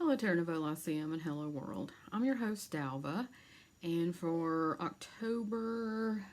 Hello, Terra Nouveau Lyceum and hello, world. I'm your host, Dalva, and for October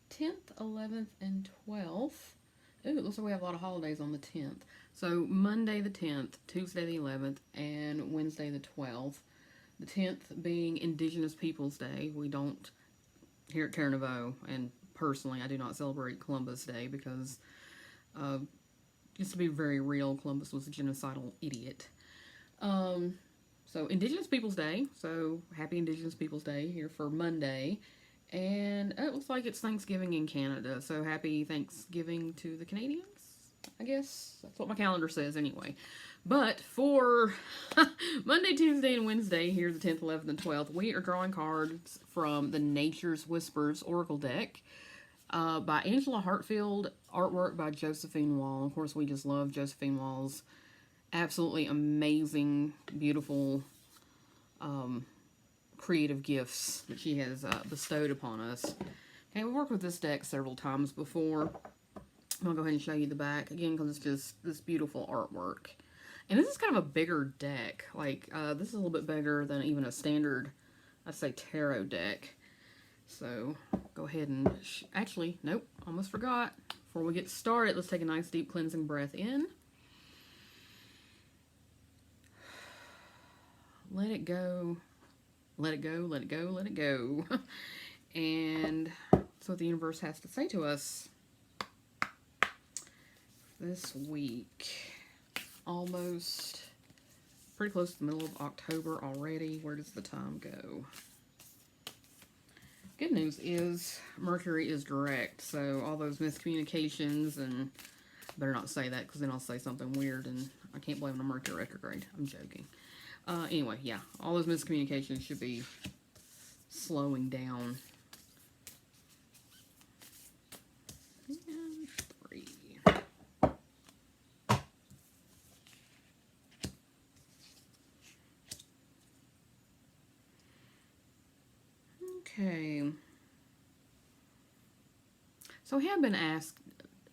10th, 11th, and 12th, ooh, it looks like we have a lot of holidays on the 10th. So, Monday the 10th, Tuesday the 11th, and Wednesday the 12th. The 10th being Indigenous Peoples Day. We don't, here at Terra Nouveau, and personally, I do not celebrate Columbus Day because, uh, just to be very real, Columbus was a genocidal idiot. Um, so Indigenous Peoples Day. So happy Indigenous Peoples Day here for Monday. And it looks like it's Thanksgiving in Canada. So happy Thanksgiving to the Canadians. I guess that's what my calendar says anyway. But for Monday, Tuesday, and Wednesday, here the 10th, 11th, and 12th, we are drawing cards from the Nature's Whispers Oracle deck by Angela Hartfield, artwork by Josephine Wall. Of course, we just love Josephine Wall's absolutely amazing, beautiful, creative gifts that she has bestowed upon us. Okay, we've worked with this deck several times before. I'm going to go ahead and show you the back again because it's just this beautiful artwork. And this is kind of a bigger deck. Like, this is a little bit bigger than even a standard, I'd say, tarot deck. So, go ahead and... Actually, nope, almost forgot. Before we get started, let's take a nice deep cleansing breath in. Let it go. Let it go, let it go, let it go. And that's what the universe has to say to us this week. Almost pretty close to the middle of October already. Where does the time go? Good news is Mercury is direct, so all those miscommunications, and I better not say that because then I'll say something weird and I can't blame the Mercury retrograde. I'm joking. Anyway, yeah, all those miscommunications should be slowing down. And 3. Okay. So I have been asked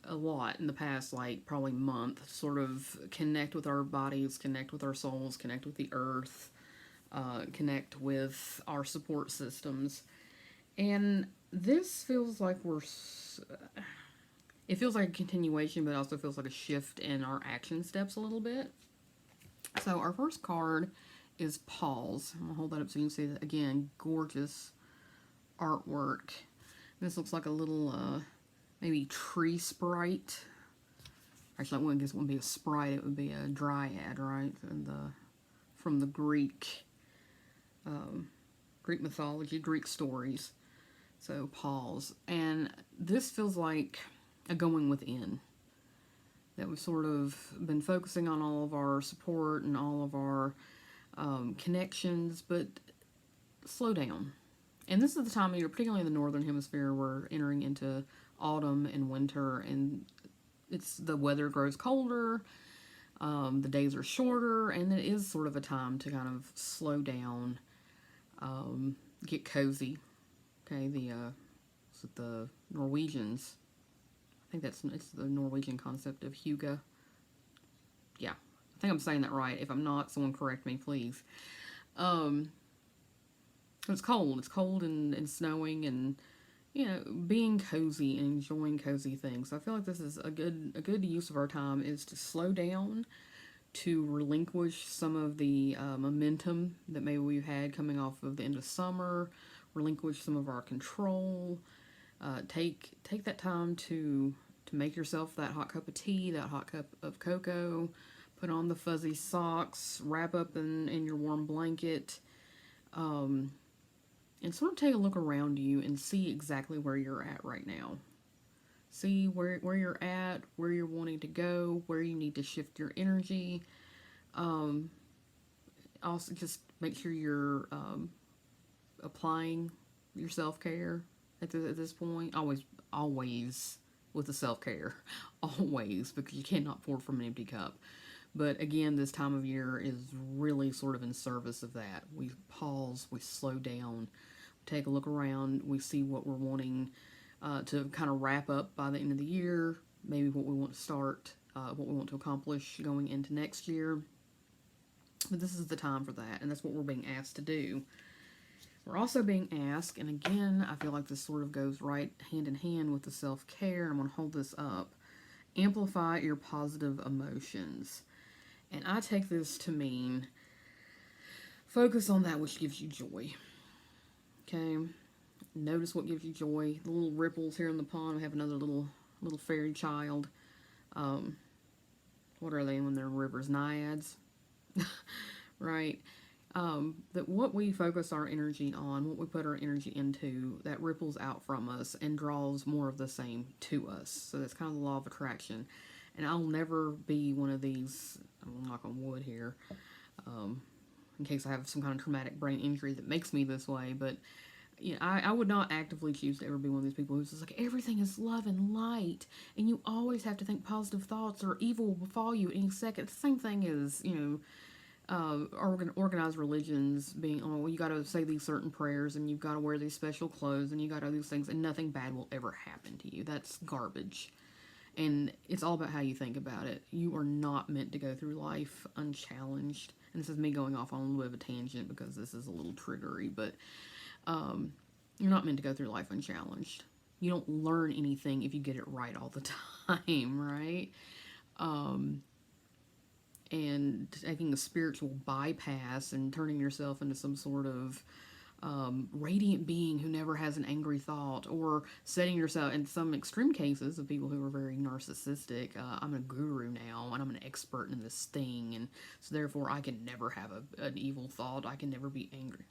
a lot in the past, like, probably month, sort of connect with our bodies, connect with our souls, connect with the earth, connect with our support systems. And this feels like it feels like a continuation, but it also feels like a shift in our action steps a little bit. So our first card is Pause. I'm going to hold that up so you can see that again. Gorgeous artwork. This looks like a little, maybe tree sprite. Actually, I guess it wouldn't be a sprite, it would be a dryad, right? And from the Greek mythology, Greek stories. So Pause. And this feels like a going within. That we've sort of been focusing on all of our support and all of our connections, but slow down. And this is the time of year, particularly in the northern hemisphere, we're entering into autumn and winter, and the weather grows colder, the days are shorter, and it is sort of a time to kind of slow down, get cozy. Okay, the Norwegians, I think it's the Norwegian concept of hygge. Yeah, I think I'm saying that right. If I'm not, someone correct me, please. It's cold and snowing, and being cozy and enjoying cozy things. I feel like this is a good use of our time is to slow down, to relinquish some of the momentum that maybe we've had coming off of the end of summer, relinquish some of our control. Take that time to make yourself that hot cup of tea, that hot cup of cocoa, put on the fuzzy socks, wrap up in your warm blanket, and sort of take a look around you and see exactly where you're at right now. See where you're at, where you're wanting to go, where you need to shift your energy. Also, just make sure you're applying your self-care at this point. Always with the self-care. Always, because you cannot pour from an empty cup. But again, this time of year is really sort of in service of that. We pause, we slow down, take a look around, we see what we're wanting to kind of wrap up by the end of the year, maybe what we want to start, what we want to accomplish going into next year. But this is the time for that, and that's what we're being asked to do. We're also being asked, and again, I feel like this sort of goes right hand in hand with the self-care. I'm going to hold this up. Amplify your positive emotions. And I take this to mean focus on that which gives you joy. Okay? Notice what gives you joy. The little ripples here in the pond. We have another little fairy child. What are they when they're rivers? Naiads? Right? That what we focus our energy on, what we put our energy into, that ripples out from us and draws more of the same to us. So that's kind of the law of attraction. And I'll never be one of these, I'm going to knock on wood here, in case I have some kind of traumatic brain injury that makes me this way, but I would not actively choose to ever be one of these people who's just like, everything is love and light, and you always have to think positive thoughts or evil will befall you any second. It's the same thing as, organized religions being, oh, well, you got to say these certain prayers, and you've got to wear these special clothes, and you got to do these things, and nothing bad will ever happen to you. That's garbage. And it's all about how you think about it. You are not meant to go through life unchallenged. And this is me going off on a little bit of a tangent because this is a little triggery, but you're not meant to go through life unchallenged. You don't learn anything if you get it right all the time, right? And taking a spiritual bypass and turning yourself into some sort of radiant being who never has an angry thought, or setting yourself, in some extreme cases of people who are very narcissistic, I'm a guru now and I'm an expert in this thing, and so therefore I can never have an evil thought, I can never be angry.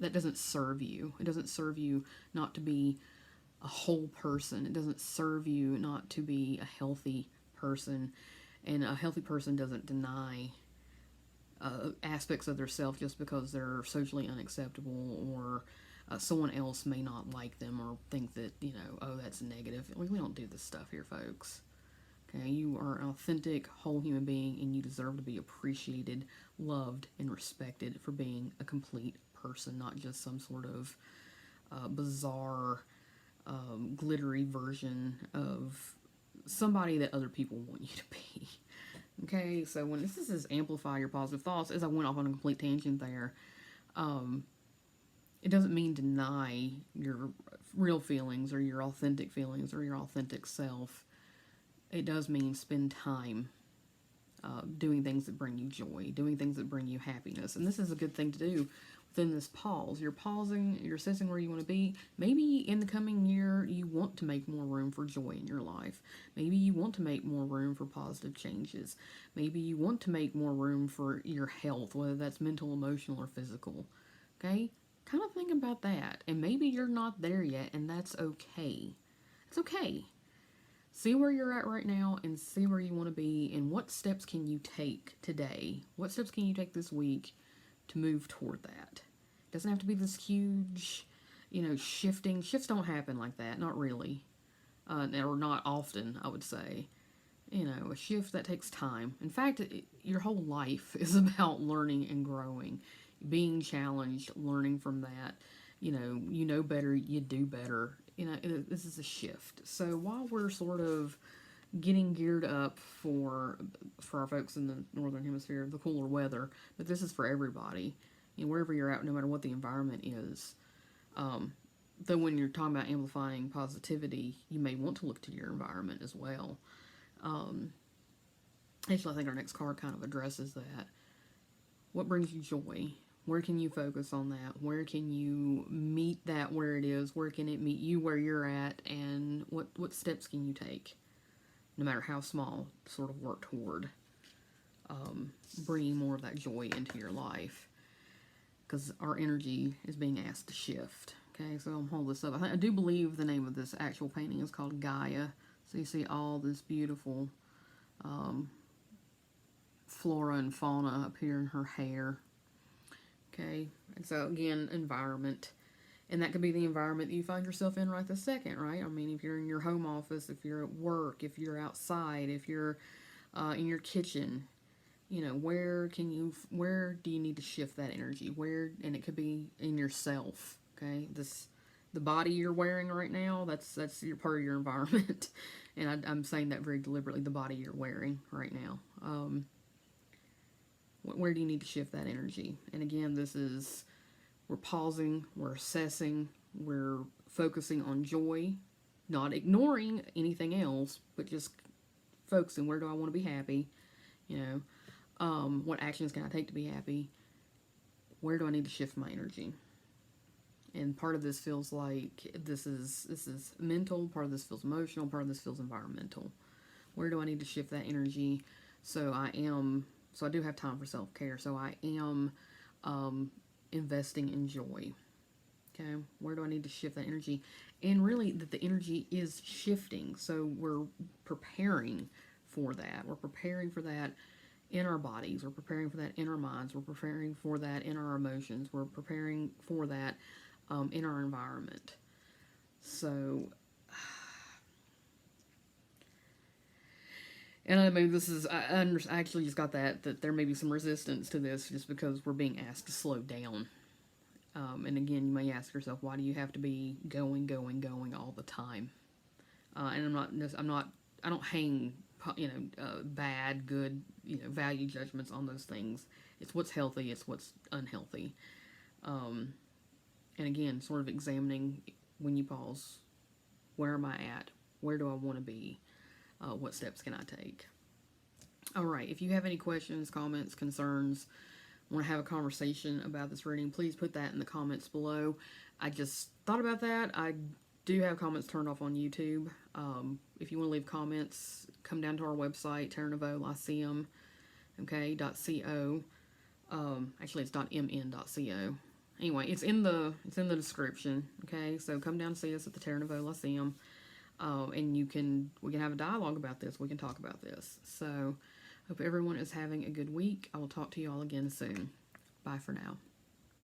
That doesn't serve you. It doesn't serve you not to be a whole person. It doesn't serve you not to be a healthy person. And a healthy person doesn't deny aspects of their self just because they're socially unacceptable, or someone else may not like them or think that, oh, that's negative. We don't do this stuff here, folks. Okay, you are an authentic, whole human being, and you deserve to be appreciated, loved, and respected for being a complete person, not just some sort of bizarre, glittery version of somebody that other people want you to be. Okay, so when this is amplify your positive thoughts, as I went off on a complete tangent there, it doesn't mean deny your real feelings or your authentic feelings or your authentic self. It does mean spend time doing things that bring you joy, doing things that bring you happiness. And this is a good thing to do within this pause. You're pausing, you're assessing where you want to be. Maybe in the coming year, you want to make more room for joy in your life. Maybe you want to make more room for positive changes. Maybe you want to make more room for your health, whether that's mental, emotional, or physical. Okay? Kind of think about that. And maybe you're not there yet, and that's okay. It's okay. See where you're at right now and see where you want to be, and what steps can you take today? What steps can you take this week to move toward that? It doesn't have to be this huge, shifting. Shifts don't happen like that, not really. Or not often, I would say. A shift that takes time. In fact, your whole life is about learning and growing, being challenged, learning from that. You know better, you do better. This is a shift. So while we're sort of getting geared up for our folks in the northern hemisphere, the cooler weather, but this is for everybody, wherever you're at, no matter what the environment is. Though when you're talking about amplifying positivity, you may want to look to your environment as well. Actually, I think our next card kind of addresses that. What brings you joy? Where can you focus on that? Where can you meet that where it is? Where can it meet you where you're at? And what steps can you take, no matter how small, to sort of work toward bringing more of that joy into your life? Because our energy is being asked to shift. Okay, so I'll hold this up. I do believe the name of this actual painting is called Gaia. So you see all this beautiful flora and fauna up here in her hair. Okay, and so again, environment. And that could be the environment that you find yourself in right this second, right? I mean, if you're in your home office, if you're at work, if you're outside, if you're in your kitchen, where do you need to shift that energy? And it could be in yourself, okay? The body you're wearing right now, that's your part of your environment. And I'm saying that very deliberately, the body you're wearing right now. Where do you need to shift that energy? And again, we're pausing, we're assessing, we're focusing on joy, not ignoring anything else, but just focusing. Where do I want to be happy? You know, what actions can I take to be happy? Where do I need to shift my energy? And part of this feels like this is mental, part of this feels emotional, part of this feels environmental. Where do I need to shift that energy so I do have time for self-care, so I am investing in joy. Okay, where do I need to shift that energy? And really, that the energy is shifting, so we're preparing for that. We're preparing for that in our bodies. We're preparing for that in our minds. We're preparing for that in our emotions. We're preparing for that in our environment. So, and I mean, I actually just got that there may be some resistance to this just because we're being asked to slow down. And again, you may ask yourself, why do you have to be going all the time? And I don't hang, bad, good, value judgments on those things. It's what's healthy, it's what's unhealthy. And again, sort of examining when you pause, where am I at? Where do I want to be? What steps can I take? All right, if you have any questions, comments, concerns, want to have a conversation about this reading, please put that in the comments below. I just thought about that. I do have comments turned off on YouTube. If you want to leave comments, come down to our website, Terra Nouveau Lyceum, okay, .co. Actually, it's .mn.co. Anyway, it's in the description. Okay, so come down and see us at the Terra Nouveau Lyceum, and we can have a dialogue about this. We can talk about this. So, hope everyone is having a good week. I will talk to you all again soon. Bye for now.